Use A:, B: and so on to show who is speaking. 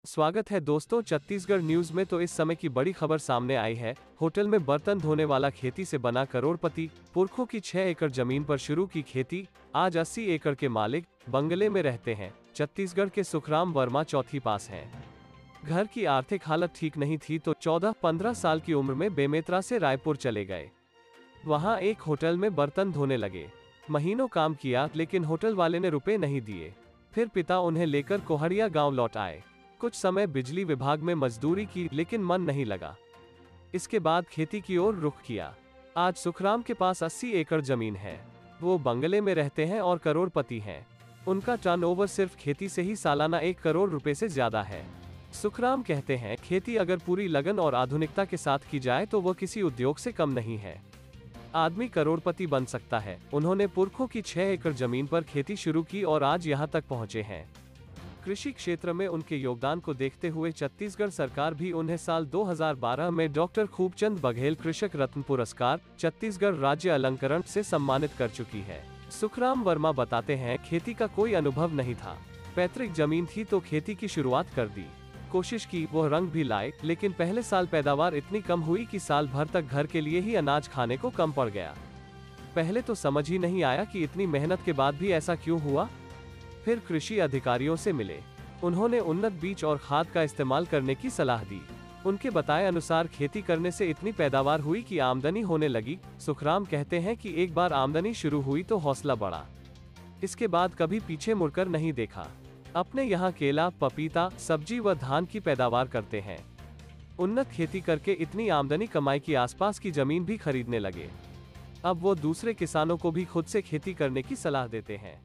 A: स्वागत है दोस्तों छत्तीसगढ़ न्यूज में। तो इस समय की बड़ी खबर सामने आई है। होटल में बर्तन धोने वाला खेती से बना करोड़पति। पुरखों की 6 एकड़ जमीन पर शुरू की खेती। आज 80 एकड़ के मालिक बंगले में रहते हैं। छत्तीसगढ़ के सुखराम वर्मा चौथी पास हैं। घर की आर्थिक हालत ठीक नहीं थी तो 14-15 साल की उम्र में बेमेतरा से रायपुर चले गए। वहां एक होटल में बर्तन धोने लगे। महीनों काम किया लेकिन होटल वाले ने रुपए नहीं दिए। फिर पिता उन्हें लेकर कोहड़िया गांव लौट आए। कुछ समय बिजली विभाग में मजदूरी की लेकिन मन नहीं लगा। इसके बाद खेती की ओर रुख किया। आज सुखराम के पास 80 एकड़ जमीन है। वो बंगले में रहते हैं और करोड़पति हैं। उनका टर्नओवर सिर्फ खेती से ही सालाना 1 करोड़ रुपए से ज्यादा है। सुखराम कहते हैं खेती अगर पूरी लगन और आधुनिकता के साथ की जाए तो वह किसी उद्योग से कम नहीं है। आदमी करोड़पति बन सकता है। उन्होंने पुरखों की 6 एकड़ जमीन पर खेती शुरू की और आज यहाँ तक पहुँचे हैं। कृषि क्षेत्र में उनके योगदान को देखते हुए छत्तीसगढ़ सरकार भी उन्हें साल 2012 में डॉक्टर खूबचंद बघेल कृषक रत्न पुरस्कार, छत्तीसगढ़ राज्य अलंकरण से सम्मानित कर चुकी है। सुखराम वर्मा बताते हैं, खेती का कोई अनुभव नहीं था। पैतृक जमीन थी तो खेती की शुरुआत कर दी। कोशिश की, वो रंग भी लाए, लेकिन पहले साल पैदावार इतनी कम हुई कि साल भर तक घर के लिए ही अनाज खाने को कम पड़ गया। पहले तो समझ ही नहीं आया कि इतनी मेहनत के बाद भी ऐसा क्यों हुआ। फिर कृषि अधिकारियों से मिले। उन्होंने उन्नत बीज और खाद का इस्तेमाल करने की सलाह दी। उनके बताए अनुसार खेती करने से इतनी पैदावार हुई कि आमदनी होने लगी। सुखराम कहते हैं कि एक बार आमदनी शुरू हुई तो हौसला बढ़ा। इसके बाद कभी पीछे मुड़कर नहीं देखा। अपने यहाँ केला, पपीता, सब्जी व धान की पैदावार करते हैं। उन्नत खेती करके इतनी आमदनी कमाई कि आसपास की जमीन भी खरीदने लगे। अब वो दूसरे किसानों को भी खुद से खेती करने की सलाह देते हैं।